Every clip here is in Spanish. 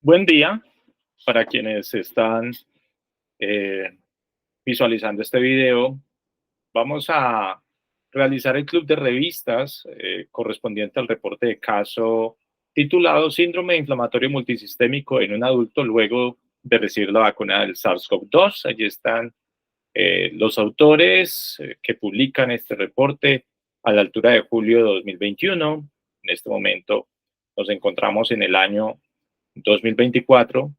Buen día para quienes están eh, visualizando este video. Vamos a realizar el club de revistas correspondiente al reporte de caso titulado Síndrome inflamatorio multisistémico en un adulto luego de recibir la vacuna del SARS-CoV-2. Allí están los autores que publican este reporte a la altura de julio de 2021. En este momento nos encontramos en el año 2024.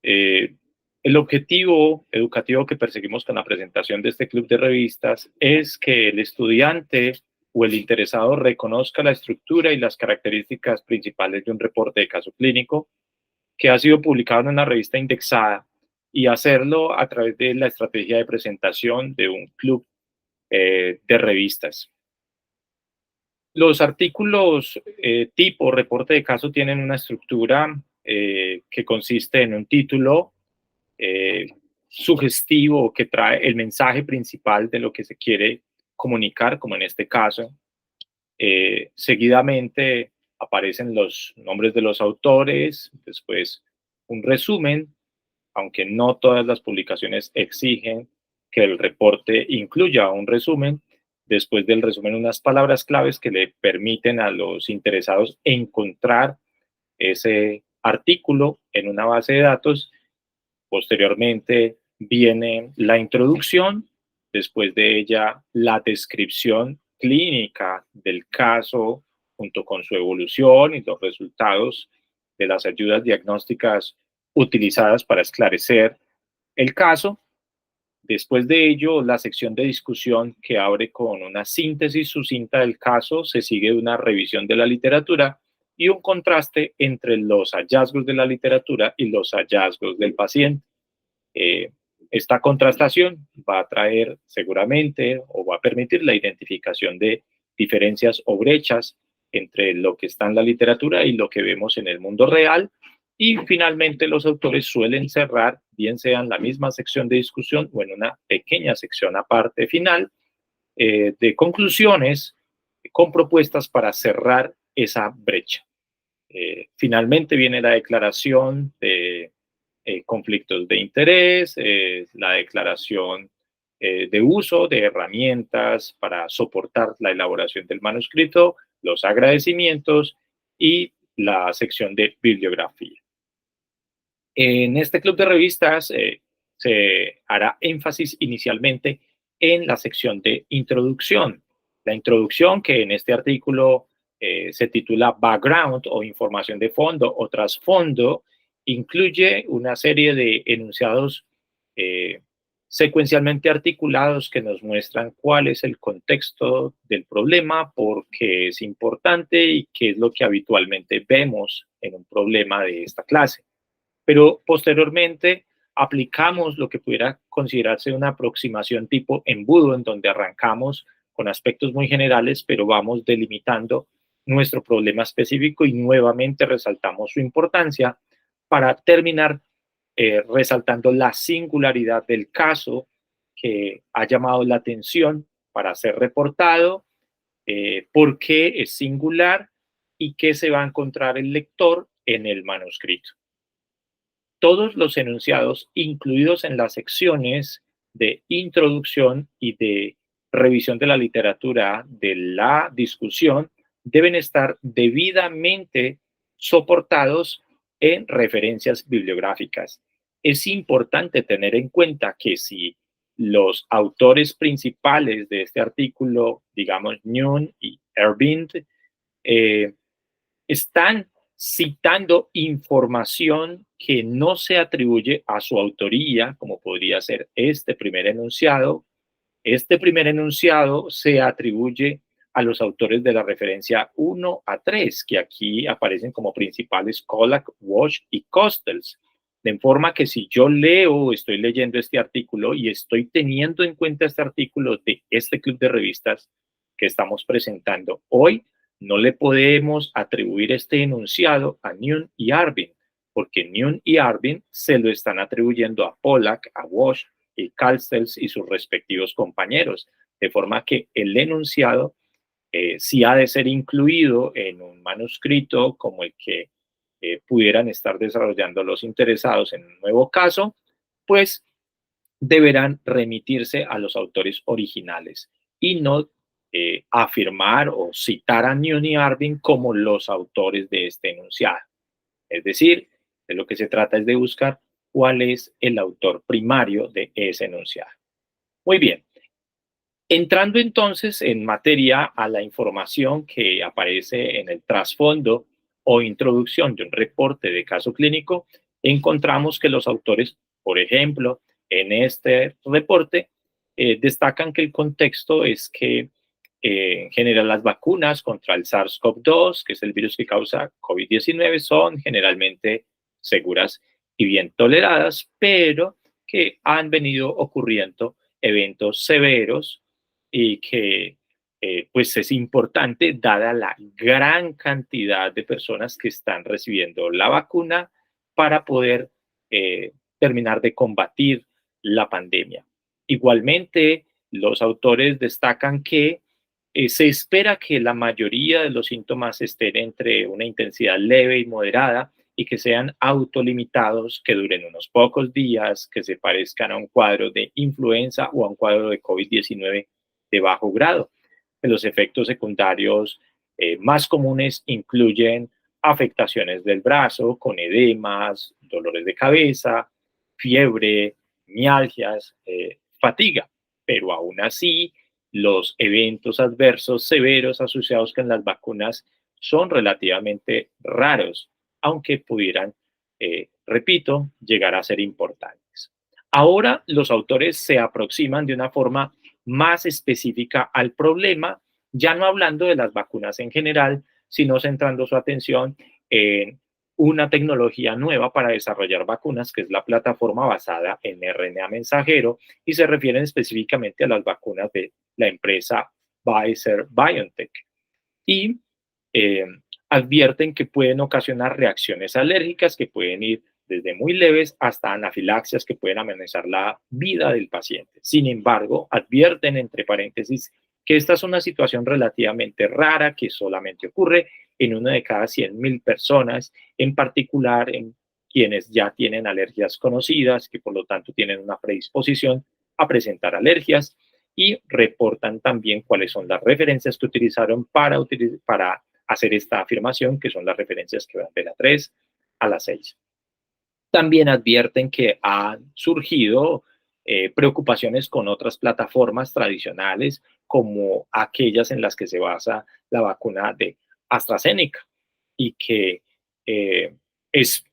Eh, el objetivo educativo que perseguimos con la presentación de este club de revistas es que el estudiante o el interesado reconozca la estructura y las características principales de un reporte de caso clínico que ha sido publicado en una revista indexada y hacerlo a través de la estrategia de presentación de un club de revistas. Los artículos tipo reporte de caso tienen una estructura que consiste en un título sugestivo que trae el mensaje principal de lo que se quiere comunicar, como en este caso. Seguidamente aparecen los nombres de los autores, después un resumen, aunque no todas las publicaciones exigen que el reporte incluya un resumen. Después del resumen, unas palabras claves que le permiten a los interesados encontrar ese artículo en una base de datos. Posteriormente viene la introducción, después de ella la descripción clínica del caso junto con su evolución y los resultados de las ayudas diagnósticas utilizadas para esclarecer el caso. Después de ello, la sección de discusión que abre con una síntesis sucinta del caso, se sigue de una revisión de la literatura y un contraste entre los hallazgos de la literatura y los hallazgos del paciente. Esta contrastación va a traer seguramente o va a permitir la identificación de diferencias o brechas entre lo que está en la literatura y lo que vemos en el mundo real. Y finalmente los autores suelen cerrar, bien sea en la misma sección de discusión o en una pequeña sección aparte final, de conclusiones con propuestas para cerrar esa brecha. Finalmente viene la declaración de conflictos de interés, la declaración de uso de herramientas para soportar la elaboración del manuscrito, los agradecimientos y la sección de bibliografía. En este club de revistas se hará énfasis inicialmente en la sección de introducción. La introducción, que en este artículo se titula Background o información de fondo o trasfondo, incluye una serie de enunciados secuencialmente articulados que nos muestran cuál es el contexto del problema, por qué es importante y qué es lo que habitualmente vemos en un problema de esta clase. Pero posteriormente aplicamos lo que pudiera considerarse una aproximación tipo embudo, en donde arrancamos con aspectos muy generales, pero vamos delimitando nuestro problema específico y nuevamente resaltamos su importancia para terminar resaltando la singularidad del caso que ha llamado la atención para ser reportado, por qué es singular y qué se va a encontrar el lector en el manuscrito. Todos los enunciados incluidos en las secciones de introducción y de revisión de la literatura de la discusión deben estar debidamente soportados en referencias bibliográficas. Es importante tener en cuenta que si los autores principales de este artículo, digamos Nunn y Erbind, están citando información que no se atribuye a su autoría, como podría ser este primer enunciado. Este primer enunciado se atribuye a los autores de la referencia 1 a 3, que aquí aparecen como principales Kolak, Walsh y Costells. De forma que si yo leo o estoy leyendo este artículo y estoy teniendo en cuenta este artículo de este club de revistas que estamos presentando hoy, no le podemos atribuir este enunciado a Nunn y Arvin, porque Nunn y Arvin se lo están atribuyendo a Pollack, a Walsh y Costells y sus respectivos compañeros, de forma que el enunciado sí ha de ser incluido en un manuscrito como el que pudieran estar desarrollando los interesados en un nuevo caso, pues deberán remitirse a los autores originales y no afirmar o citar a Newton y Arvin como los autores de este enunciado. Es decir, de lo que se trata es de buscar cuál es el autor primario de ese enunciado. Muy bien. Entrando entonces en materia a la información que aparece en el trasfondo o introducción de un reporte de caso clínico, encontramos que los autores, por ejemplo, en este reporte, destacan que el contexto es que en general las vacunas contra el SARS-CoV-2, que es el virus que causa COVID-19, son generalmente seguras y bien toleradas, pero que han venido ocurriendo eventos severos y que pues es importante, dada la gran cantidad de personas que están recibiendo la vacuna, para poder terminar de combatir la pandemia. Igualmente, los autores destacan que se espera que la mayoría de los síntomas estén entre una intensidad leve y moderada y que sean autolimitados, que duren unos pocos días, que se parezcan a un cuadro de influenza o a un cuadro de COVID-19 de bajo grado. Los efectos secundarios más comunes incluyen afectaciones del brazo con edemas, dolores de cabeza, fiebre, mialgias, fatiga, pero aún así los eventos adversos severos asociados con las vacunas son relativamente raros, aunque pudieran, repito, llegar a ser importantes. Ahora los autores se aproximan de una forma más específica al problema, ya no hablando de las vacunas en general, sino centrando su atención en una tecnología nueva para desarrollar vacunas, que es la plataforma basada en RNA mensajero, y se refieren específicamente a las vacunas de la empresa Pfizer BioNTech. Y eh, advierten que pueden ocasionar reacciones alérgicas que pueden ir desde muy leves hasta anafilaxias que pueden amenazar la vida del paciente. Sin embargo, advierten entre paréntesis que esta es una situación relativamente rara que solamente ocurre en una de cada 100.000 personas, en particular en quienes ya tienen alergias conocidas, que por lo tanto tienen una predisposición a presentar alergias, y reportan también cuáles son las referencias que utilizaron para hacer esta afirmación, que son las referencias que van de la 3 a la 6. También advierten que han surgido preocupaciones con otras plataformas tradicionales, como aquellas en las que se basa la vacuna de AstraZeneca, y que es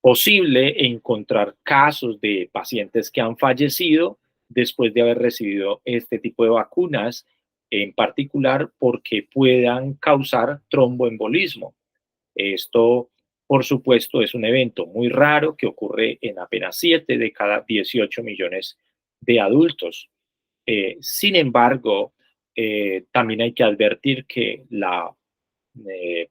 posible encontrar casos de pacientes que han fallecido después de haber recibido este tipo de vacunas, en particular porque puedan causar tromboembolismo. Esto, por supuesto, es un evento muy raro que ocurre en apenas 7 de cada 18 millones de adultos. Sin embargo, también hay que advertir que la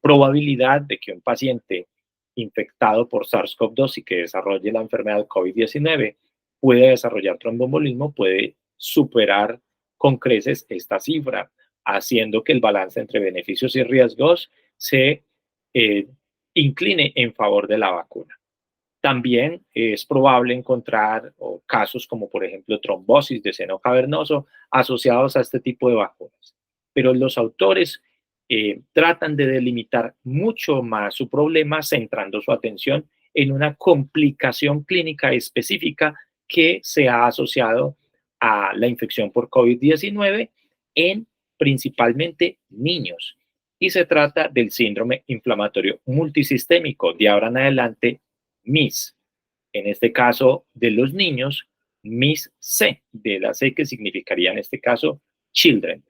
probabilidad de que un paciente infectado por SARS-CoV-2 y que desarrolle la enfermedad COVID-19 pueda desarrollar tromboembolismo puede superar con creces esta cifra, haciendo que el balance entre beneficios y riesgos se eh, incline en favor de la vacuna. También es probable encontrar casos como, por ejemplo, trombosis de seno cavernoso asociados a este tipo de vacunas. Pero los autores tratan de delimitar mucho más su problema, centrando su atención en una complicación clínica específica que se ha asociado a la infección por COVID-19 en principalmente niños. Y se trata del síndrome inflamatorio multisistémico, de ahora en adelante MIS. En este caso de los niños, MIS-C, de la C, que significaría en este caso children.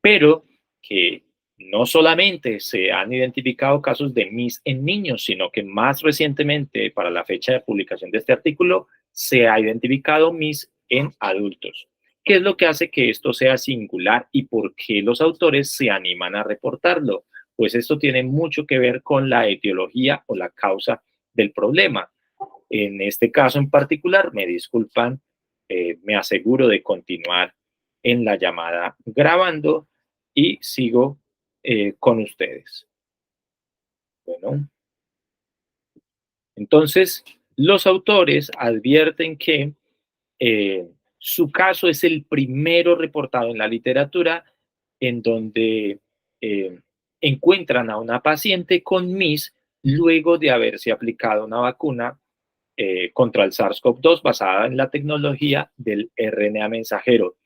Pero que no solamente se han identificado casos de MIS en niños, sino que más recientemente, para la fecha de publicación de este artículo, se ha identificado MIS en adultos. ¿Qué es lo que hace que esto sea singular y por qué los autores se animan a reportarlo? Pues esto tiene mucho que ver con la etiología o la causa del problema. En este caso en particular, me disculpan, me aseguro de continuar en la llamada grabando y sigo con ustedes. Bueno, Entonces, los autores advierten que su caso es el primero reportado en la literatura en donde eh, encuentran a una paciente con MIS luego de haberse aplicado una vacuna contra el SARS-CoV-2 basada en la tecnología del RNA mensajero.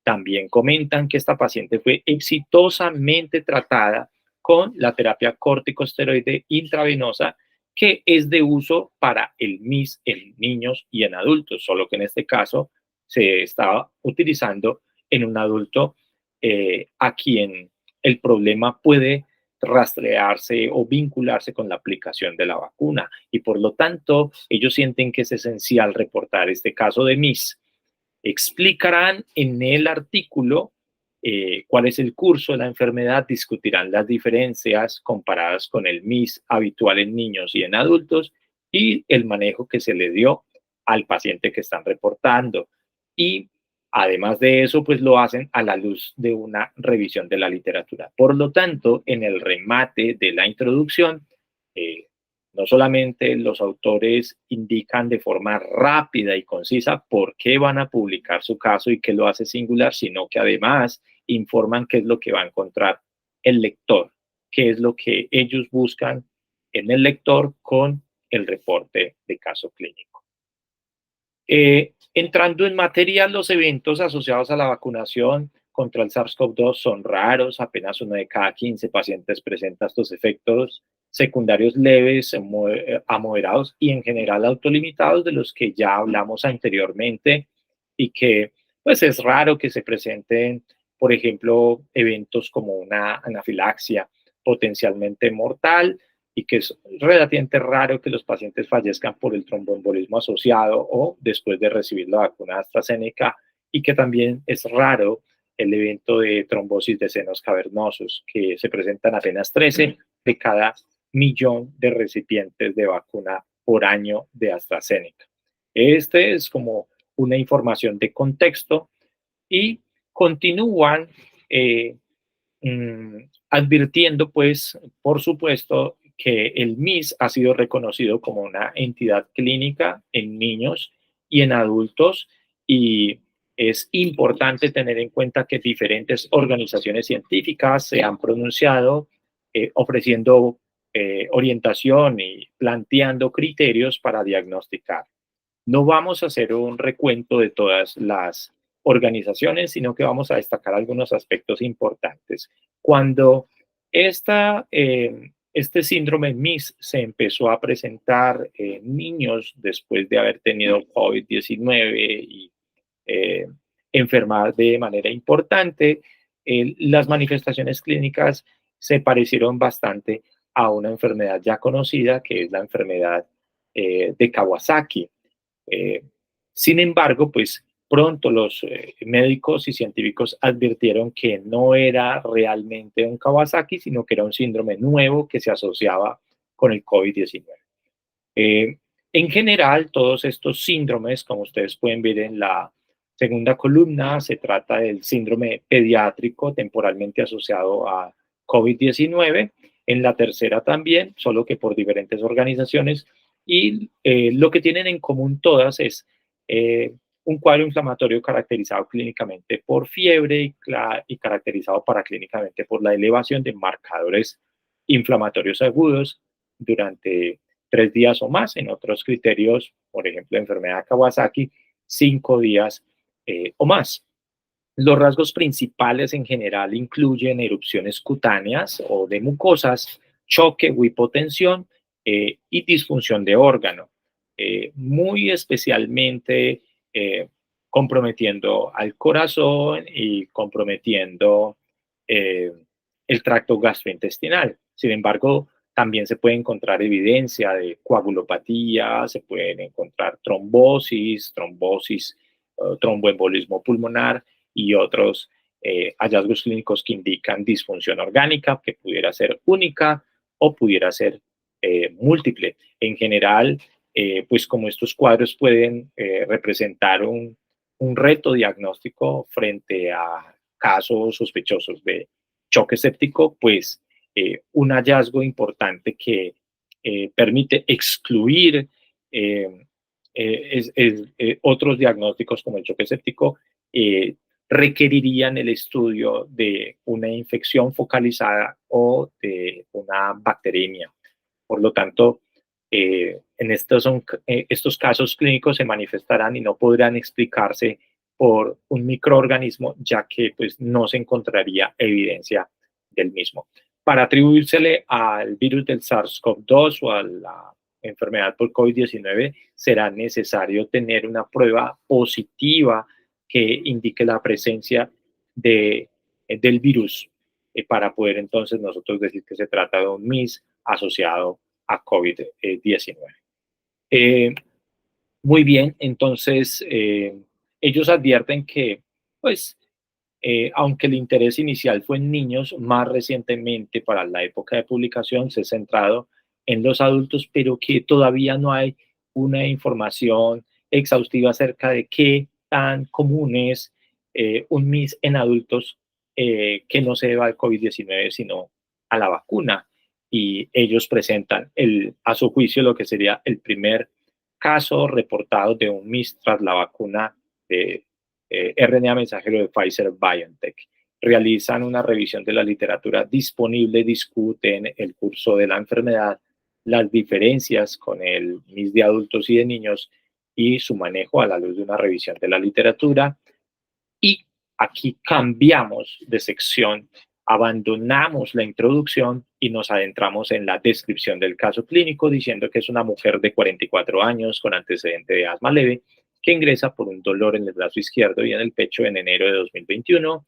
También comentan que esta paciente fue exitosamente tratada con la terapia corticosteroide intravenosa, que es de uso para el MIS en niños y en adultos, solo que en este caso se estaba utilizando en un adulto a quien el problema puede rastrearse o vincularse con la aplicación de la vacuna, y por lo tanto ellos sienten que es esencial reportar este caso de MIS. Explicarán en el artículo cuál es el curso de la enfermedad, discutirán las diferencias comparadas con el MIS habitual en niños y en adultos y el manejo que se le dio al paciente que están reportando. Y además de eso, pues lo hacen a la luz de una revisión de la literatura. Por lo tanto, en el remate de la introducción, eh, no solamente los autores indican de forma rápida y concisa por qué van a publicar su caso y qué lo hace singular, sino que además informan qué es lo que va a encontrar el lector, qué es lo que ellos buscan en el lector con el reporte de caso clínico. Entrando en materia, los eventos asociados a la vacunación contra el SARS-CoV-2 son raros, apenas uno de cada 15 pacientes presenta estos efectos secundarios leves a moderados y en general autolimitados, de los que ya hablamos anteriormente, y que pues es raro que se presenten, por ejemplo, eventos como una anafilaxia potencialmente mortal, y que es relativamente raro que los pacientes fallezcan por el tromboembolismo asociado o después de recibir la vacuna AstraZeneca, y que también es raro el evento de trombosis de senos cavernosos, que se presentan apenas 13 de cada millón de recipientes de vacuna por año de AstraZeneca. Este es como una información de contexto, y continúan advirtiendo, pues, por supuesto, que el MIS ha sido reconocido como una entidad clínica en niños y en adultos, y es importante tener en cuenta que diferentes organizaciones científicas se han pronunciado ofreciendo orientación y planteando criterios para diagnosticar. No vamos a hacer un recuento de todas las organizaciones, sino que vamos a destacar algunos aspectos importantes. Cuando este síndrome MIS se empezó a presentar en niños después de haber tenido COVID-19 y eh, enfermar de manera importante, las manifestaciones clínicas se parecieron bastante a una enfermedad ya conocida, que es la enfermedad de Kawasaki. Eh, Sin embargo, pues pronto los médicos y científicos advirtieron que no era realmente un Kawasaki, sino que era un síndrome nuevo que se asociaba con el COVID-19. Eh, en general, todos estos síndromes, como ustedes pueden ver en la segunda columna, se trata del síndrome pediátrico temporalmente asociado a COVID-19, en la tercera también, solo que por diferentes organizaciones, y lo que tienen en común todas es un cuadro inflamatorio caracterizado clínicamente por fiebre y caracterizado paraclínicamente por la elevación de marcadores inflamatorios agudos durante 3 días o más. En otros criterios, por ejemplo, enfermedad de Kawasaki, 5 días o más. Los rasgos principales en general incluyen erupciones cutáneas o de mucosas, choque o hipotensión y disfunción de órgano, muy especialmente comprometiendo al corazón y comprometiendo eh, el tracto gastrointestinal. Sin embargo, también se puede encontrar evidencia de coagulopatía, se pueden encontrar trombosis, tromboembolismo pulmonar y otros hallazgos clínicos que indican disfunción orgánica, que pudiera ser única o pudiera ser múltiple. En general, pues como estos cuadros pueden representar un reto diagnóstico frente a casos sospechosos de choque séptico, pues un hallazgo importante que permite excluir otros diagnósticos como el choque séptico, requerirían el estudio de una infección focalizada o de una bacteremia. Por lo tanto, en estos casos clínicos se manifestarán y no podrán explicarse por un microorganismo, ya que pues, no se encontraría evidencia del mismo. Para atribuírsele al virus del SARS-CoV-2 o a la enfermedad por COVID-19, será necesario tener una prueba positiva que indique la presencia del virus para poder entonces nosotros decir que se trata de un MIS asociado a COVID-19. Muy bien, entonces ellos advierten que, pues, aunque el interés inicial fue en niños, más recientemente para la época de publicación se ha centrado en los adultos, pero que todavía no hay una información exhaustiva acerca de qué tan común es un MIS en adultos que no se deba al COVID-19, sino a la vacuna. Y ellos presentan, a su juicio, lo que sería el primer caso reportado de un MIS tras la vacuna de RNA mensajero de Pfizer-BioNTech. Realizan una revisión de la literatura disponible, discuten el curso de la enfermedad, las diferencias con el MIS de adultos y de niños y su manejo a la luz de una revisión de la literatura. Y aquí cambiamos de sección, abandonamos la introducción y nos adentramos en la descripción del caso clínico, diciendo que es una mujer de 44 años con antecedente de asma leve que ingresa por un dolor en el brazo izquierdo y en el pecho en enero de 2021,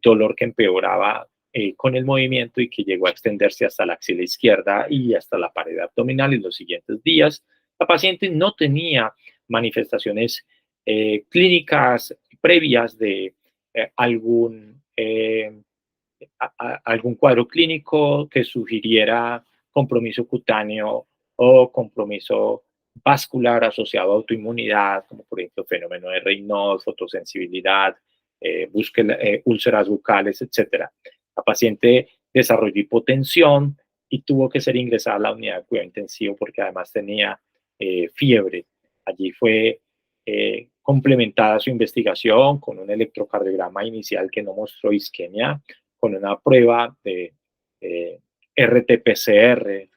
dolor que empeoraba con el movimiento y que llegó a extenderse hasta la axila izquierda y hasta la pared abdominal en los siguientes días. La paciente no tenía manifestaciones clínicas previas de algún cuadro clínico que sugiriera compromiso cutáneo o compromiso vascular asociado a autoinmunidad, como por ejemplo fenómeno de Raynaud, fotosensibilidad, úlceras bucales, etc. La paciente desarrolló hipotensión y tuvo que ser ingresada a la unidad de cuidado intensivo porque además tenía fiebre. Allí fue complementada su investigación con un electrocardiograma inicial que no mostró isquemia, con una prueba de RT-PCR,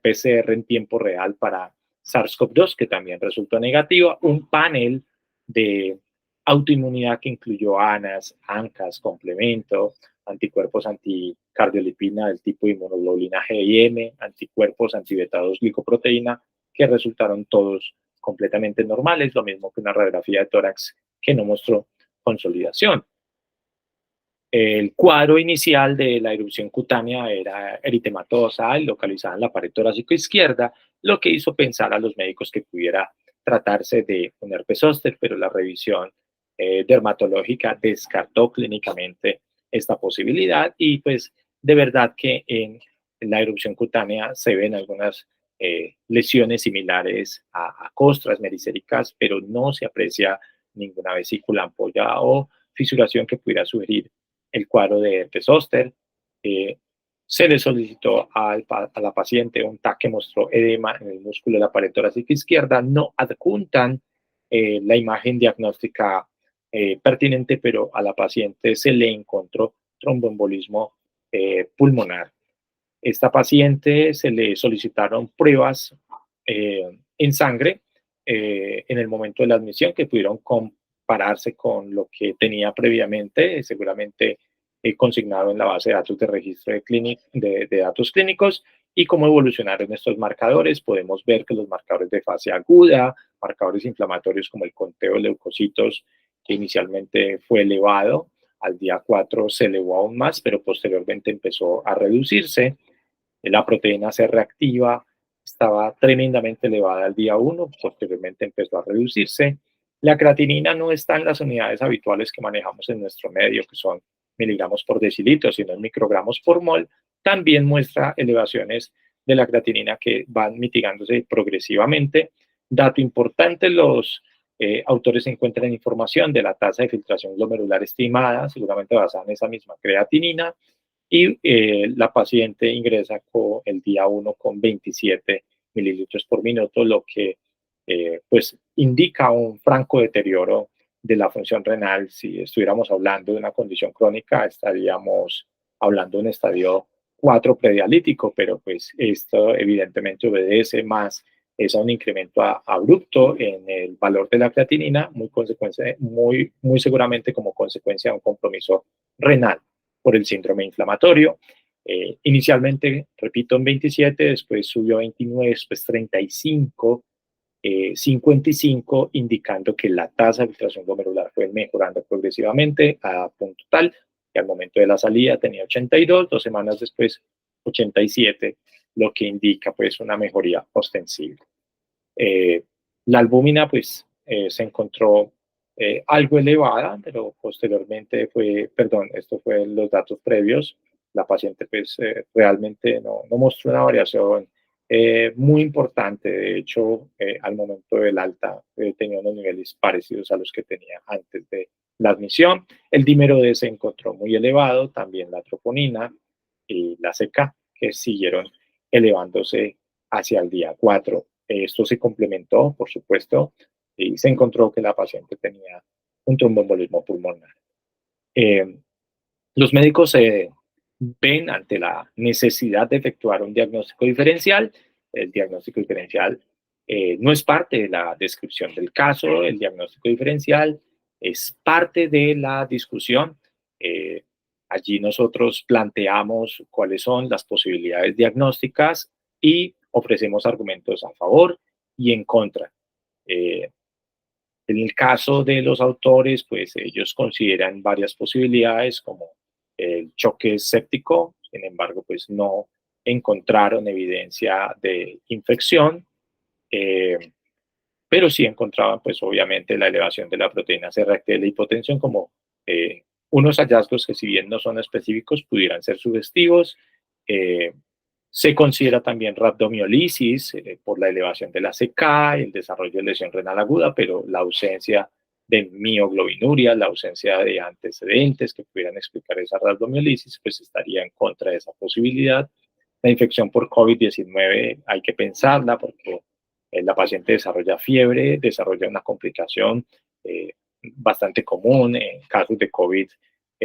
PCR en tiempo real para SARS-CoV-2, que también resultó negativa, un panel de autoinmunidad que incluyó ANAS, ANCAS, complemento, anticuerpos anticardiolipina del tipo inmunoglobulina G y M, anticuerpos antibeta-2 glicoproteína, que resultaron todos completamente normales, lo mismo que una radiografía de tórax que no mostró consolidación. El cuadro inicial de la erupción cutánea era eritematosa, localizada en la pared torácica izquierda, lo que hizo pensar a los médicos que pudiera tratarse de un herpes zóster, pero la revisión dermatológica descartó clínicamente esta posibilidad y pues de verdad que en la erupción cutánea se ven algunas lesiones similares a costras mericéricas, pero no se aprecia ninguna vesícula, ampolla o fisuración que pudiera sugerir el cuadro de herpes zóster. Se le solicitó a la paciente un TAC que mostró edema en el músculo de la pared torácica izquierda. No adjuntan la imagen diagnóstica pertinente, pero a la paciente se le encontró tromboembolismo pulmonar. Esta paciente se le solicitaron pruebas en sangre en el momento de la admisión que pudieron compararse con lo que tenía previamente, seguramente consignado en la base de datos de registro de datos clínicos, y cómo evolucionaron estos marcadores. Podemos ver que los marcadores de fase aguda, marcadores inflamatorios como el conteo de leucocitos, que inicialmente fue elevado, al día 4 se elevó aún más, pero posteriormente empezó a reducirse. La proteína C reactiva estaba tremendamente elevada al día 1, posteriormente empezó a reducirse. La creatinina no está en las unidades habituales que manejamos en nuestro medio, que son miligramos por decilitro, sino en microgramos por mol. También muestra elevaciones de la creatinina que van mitigándose progresivamente. Dato importante, los autores encuentran información de la tasa de filtración glomerular estimada, seguramente basada en esa misma creatinina, y la paciente ingresa el día 1 con 27 mililitros por minuto, lo que pues indica un franco deterioro de la función renal. Si estuviéramos hablando de una condición crónica, estaríamos hablando de un estadio 4 predialítico, pero pues esto evidentemente obedece más es a un incremento abrupto en el valor de la creatinina, muy seguramente como consecuencia de un compromiso renal por el síndrome inflamatorio. Inicialmente, repito, en 27, después subió a 29, después 35, 55, indicando que la tasa de filtración glomerular fue mejorando progresivamente a punto tal que al momento de la salida tenía 82, 2 semanas después 87, lo que indica pues una mejoría ostensible. La albúmina pues se encontró algo elevada, pero posteriormente esto fue los datos previos, la paciente pues realmente no mostró una variación muy importante. De hecho, al momento del alta tenía unos niveles parecidos a los que tenía antes de la admisión. El dímero D se encontró muy elevado, también la troponina y la CK, que siguieron elevándose hacia el día 4. Esto se complementó, por supuesto, y se encontró que la paciente tenía un tromboembolismo pulmonar. Los médicos se ven ante la necesidad de efectuar un diagnóstico diferencial. El diagnóstico diferencial no es parte de la descripción del caso, el diagnóstico diferencial es parte de la discusión. Allí nosotros planteamos cuáles son las posibilidades diagnósticas y ofrecemos argumentos a favor y en contra. En el caso de los autores, pues ellos consideran varias posibilidades como el choque séptico, sin embargo, pues no encontraron evidencia de infección, eh, pero sí encontraban pues obviamente la elevación de la proteína C reactiva de la hipotensión como unos hallazgos que si bien no son específicos pudieran ser sugestivos. Se considera también rhabdomiolisis por la elevación de la CK, el desarrollo de lesión renal aguda, pero la ausencia de mioglobinuria, la ausencia de antecedentes que pudieran explicar esa rhabdomiolisis, pues estaría en contra de esa posibilidad. La infección por COVID-19 hay que pensarla porque la paciente desarrolla fiebre, desarrolla una complicación bastante común en casos de COVID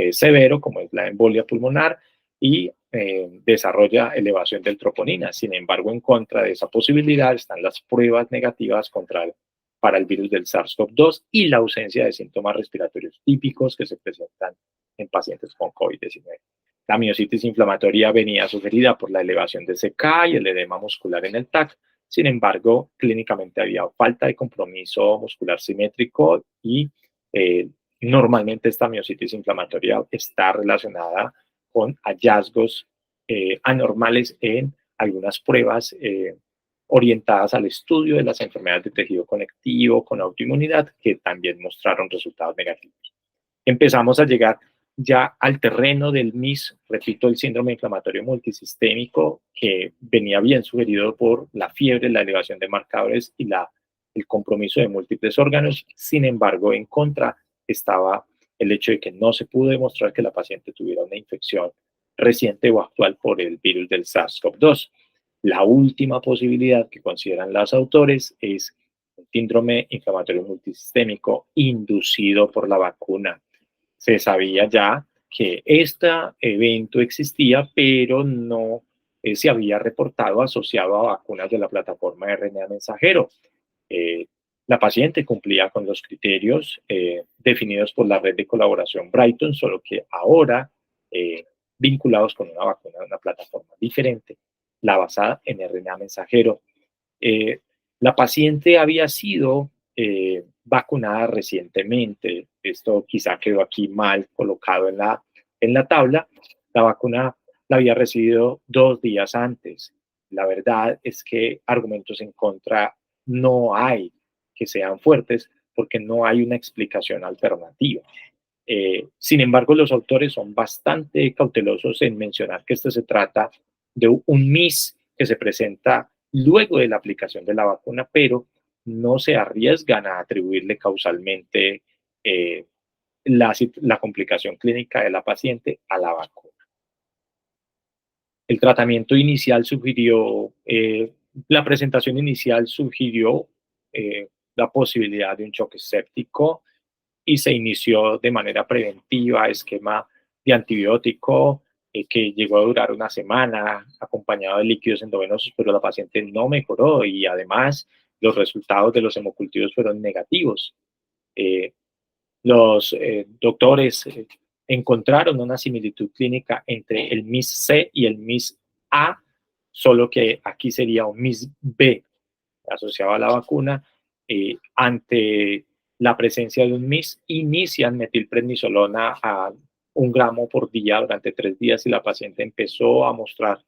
severo, como es la embolia pulmonar, y desarrolla elevación del troponina. Sin embargo, en contra de esa posibilidad están las pruebas negativas para el virus del SARS-CoV-2 y la ausencia de síntomas respiratorios típicos que se presentan en pacientes con COVID-19. La miositis inflamatoria venía sugerida por la elevación de CK y el edema muscular en el TAC. Sin embargo, clínicamente había falta de compromiso muscular simétrico y normalmente esta miositis inflamatoria está relacionada con hallazgos anormales en algunas pruebas orientadas al estudio de las enfermedades de tejido conectivo con autoinmunidad que también mostraron resultados negativos. Empezamos a llegar ya al terreno del MIS, repito, el síndrome inflamatorio multisistémico, que venía bien sugerido por la fiebre, la elevación de marcadores y el compromiso de múltiples órganos. Sin embargo, en contra estaba el hecho de que no se pudo demostrar que la paciente tuviera una infección reciente o actual por el virus del SARS-CoV-2. La última posibilidad que consideran los autores es un síndrome inflamatorio multisistémico inducido por la vacuna. Se sabía ya que este evento existía, pero no se había reportado asociado a vacunas de la plataforma de RNA mensajero. La paciente cumplía con los criterios definidos por la red de colaboración Brighton, solo que ahora vinculados con una vacuna de una plataforma diferente, la basada en RNA mensajero. La paciente había sido vacunada recientemente. Esto quizá quedó aquí mal colocado en la tabla. La vacuna la había recibido 2 días antes. La verdad es que argumentos en contra no hay que sean fuertes porque no hay una explicación alternativa. Sin embargo, los autores son bastante cautelosos en mencionar que esto se trata de un MIS que se presenta luego de la aplicación de la vacuna, pero no se arriesgan a atribuirle causalmente la complicación clínica de la paciente a la vacuna. El tratamiento inicial sugirió, la presentación inicial sugirió la posibilidad de un choque séptico y se inició de manera preventiva esquema de antibiótico que llegó a durar una semana acompañado de líquidos endovenosos, pero la paciente no mejoró y además los resultados de los hemocultivos fueron negativos. Eh, los doctores encontraron una similitud clínica entre el MIS-C y el MIS-A, solo que aquí sería un MIS-B asociado a la vacuna. Ante la presencia de un MIS, inician metilprednisolona a 1 gramo por día durante 3 días y la paciente empezó a mostrar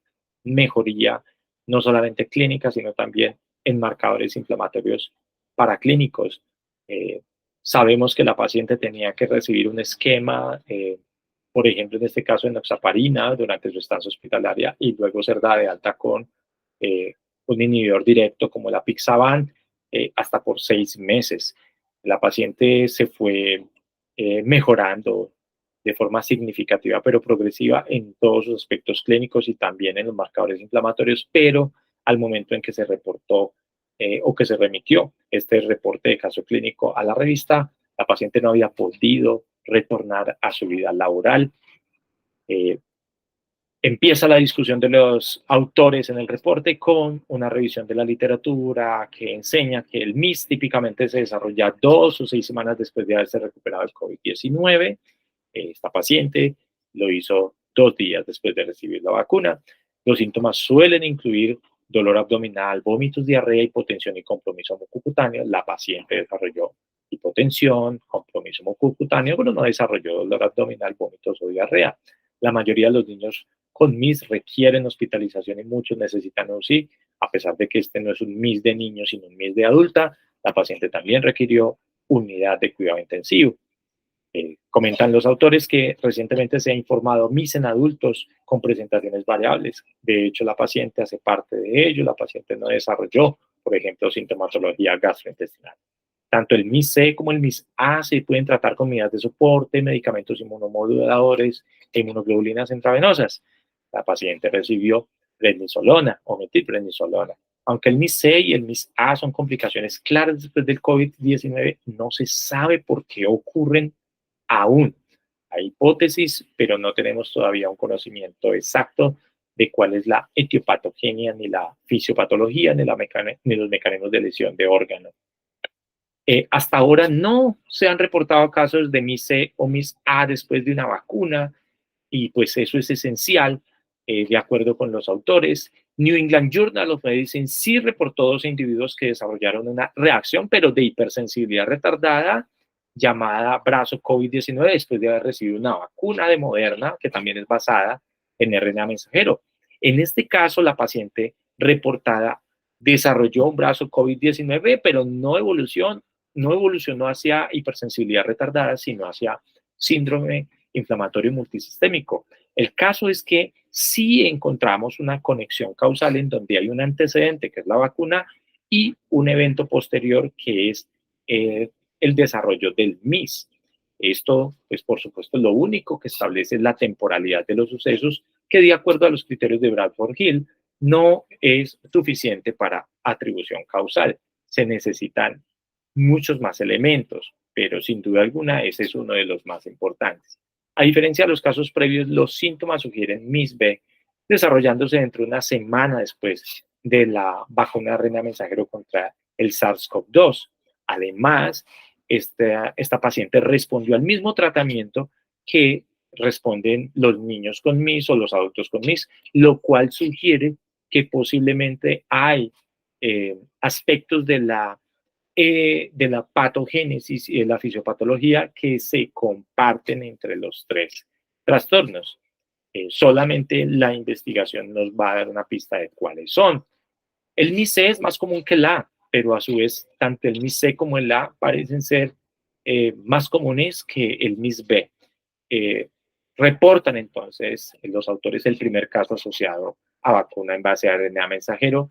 mejoría, no solamente clínica, sino también en marcadores inflamatorios paraclínicos. Eh, Sabemos que la paciente tenía que recibir un esquema, por ejemplo, en este caso, enoxaparina durante su estancia hospitalaria y luego ser dada de alta con eh, un inhibidor directo como la Pixaban hasta por 6 meses. La paciente se fue mejorando de forma significativa, pero progresiva en todos sus aspectos clínicos y también en los marcadores inflamatorios, pero al momento en que se reportó o que se remitió este reporte de caso clínico a la revista, la paciente no había podido retornar a su vida laboral. Eh, Empieza la discusión de los autores en el reporte con una revisión de la literatura que enseña que el MIS típicamente se desarrolla 2 o 6 semanas después de haberse recuperado el COVID-19. Esta paciente lo hizo 2 días después de recibir la vacuna. Los síntomas suelen incluir dolor abdominal, vómitos, diarrea, hipotensión y compromiso mucocutáneo. La paciente desarrolló hipotensión, compromiso mucocutáneo, pero no desarrolló dolor abdominal, vómitos o diarrea. La mayoría de los niños con MIS requieren hospitalización y muchos necesitan UCI, a pesar de que este no es un MIS de niños, sino un MIS de adulta. La paciente también requirió unidad de cuidado intensivo. Comentan los autores que recientemente se ha informado MIS en adultos con presentaciones variables. De hecho, la paciente hace parte de ello. La paciente no desarrolló, por ejemplo, sintomatología gastrointestinal. Tanto el MIS-C como el MIS-A se pueden tratar con medidas de soporte, medicamentos inmunomoduladores e inmunoglobulinas intravenosas. La paciente recibió prednisolona o metilprednisolona. Aunque el MIS-C y el MIS-A son complicaciones claras después del COVID-19, no se sabe por qué ocurren aún. Hay hipótesis, pero no tenemos todavía un conocimiento exacto de cuál es la etiopatogenia, ni la fisiopatología, ni los mecanismos de lesión de órganos. Hasta ahora no se han reportado casos de MIS-C o MIS-A después de una vacuna y pues eso es esencial, de acuerdo con los autores. New England Journal of Medicine sí reportó 2 individuos que desarrollaron una reacción, pero de hipersensibilidad retardada, llamada brazo COVID-19, después de haber recibido una vacuna de Moderna, que también es basada en RNA mensajero. En este caso, la paciente reportada desarrolló un brazo COVID-19, pero no evolucionó hacia hipersensibilidad retardada, sino hacia síndrome inflamatorio multisistémico. El caso es que sí encontramos una conexión causal en donde hay un antecedente, que es la vacuna, y un evento posterior, que es el desarrollo del MIS. Esto, pues por supuesto, lo único que establece es la temporalidad de los sucesos, que de acuerdo a los criterios de Bradford Hill, no es suficiente para atribución causal. Se necesitan muchos más elementos, pero sin duda alguna ese es uno de los más importantes. A diferencia de los casos previos, los síntomas sugieren MIS-B desarrollándose dentro de una semana después de la vacuna de RNA mensajero contra el SARS-CoV-2. Además, esta paciente respondió al mismo tratamiento que responden los niños con MIS o los adultos con MIS, lo cual sugiere que posiblemente hay aspectos de la patogénesis y de la fisiopatología que se comparten entre los 3 trastornos. Solamente la investigación nos va a dar una pista de cuáles son. El MIS-C es más común que el A, pero a su vez tanto el MIS-C como el A parecen ser más comunes que el MIS-B. Reportan entonces los autores el primer caso asociado a vacuna en base a RNA mensajero.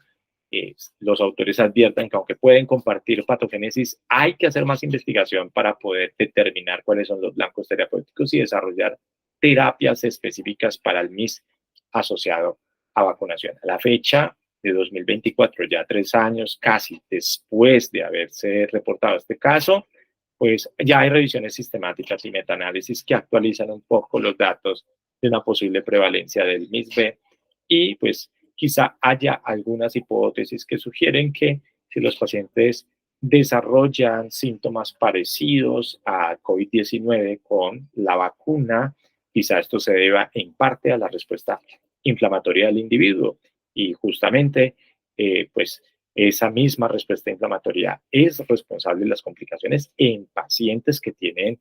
Los autores advierten que aunque pueden compartir patogénesis, hay que hacer más investigación para poder determinar cuáles son los blancos terapéuticos y desarrollar terapias específicas para el MIS asociado a vacunación. A la fecha de 2024, ya 3 años casi después de haberse reportado este caso, pues ya hay revisiones sistemáticas y metaanálisis que actualizan un poco los datos de una posible prevalencia del MIS-B y pues quizá haya algunas hipótesis que sugieren que si los pacientes desarrollan síntomas parecidos a COVID-19 con la vacuna, quizá esto se deba en parte a la respuesta inflamatoria del individuo y justamente pues esa misma respuesta inflamatoria es responsable de las complicaciones en pacientes que tienen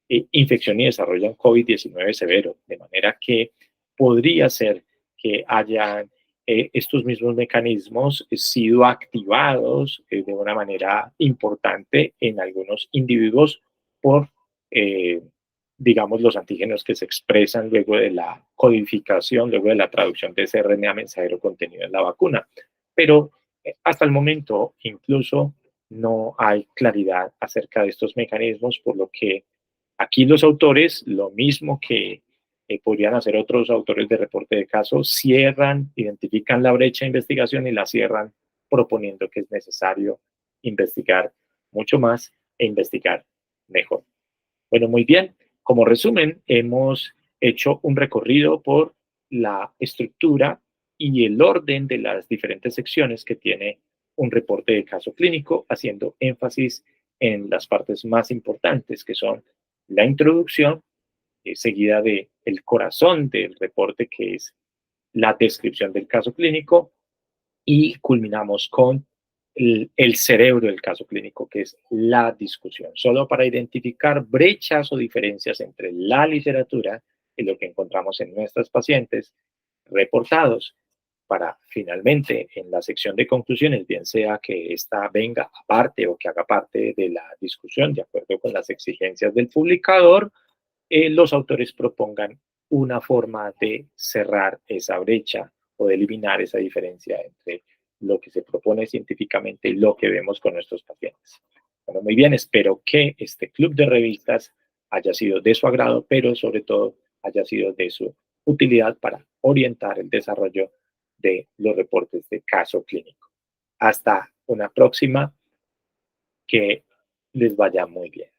infección y desarrollan COVID-19 severo, de manera que podría ser que hayan estos mismos mecanismos sido activados de una manera importante en algunos individuos por, eh, digamos, los antígenos que se expresan luego de la codificación, luego de la traducción de ese RNA mensajero contenido en la vacuna. Pero hasta el momento incluso no hay claridad acerca de estos mecanismos, por lo que aquí los autores, lo mismo que podrían hacer otros autores de reporte de caso, cierran, identifican la brecha de investigación y la cierran proponiendo que es necesario investigar mucho más e investigar mejor. Bueno, muy bien. Como resumen, hemos hecho un recorrido por la estructura y el orden de las diferentes secciones que tiene un reporte de caso clínico, haciendo énfasis en las partes más importantes, que son la introducción, seguida de el corazón del reporte, que es la descripción del caso clínico, y culminamos con el cerebro del caso clínico, que es la discusión, solo para identificar brechas o diferencias entre la literatura y lo que encontramos en nuestros pacientes reportados, para finalmente en la sección de conclusiones, bien sea que esta venga aparte o que haga parte de la discusión de acuerdo con las exigencias del publicador, los autores propongan una forma de cerrar esa brecha o de eliminar esa diferencia entre lo que se propone científicamente y lo que vemos con nuestros pacientes. Bueno, muy bien, espero que este club de revistas haya sido de su agrado, pero sobre todo haya sido de su utilidad para orientar el desarrollo de los reportes de caso clínico. Hasta una próxima, que les vaya muy bien.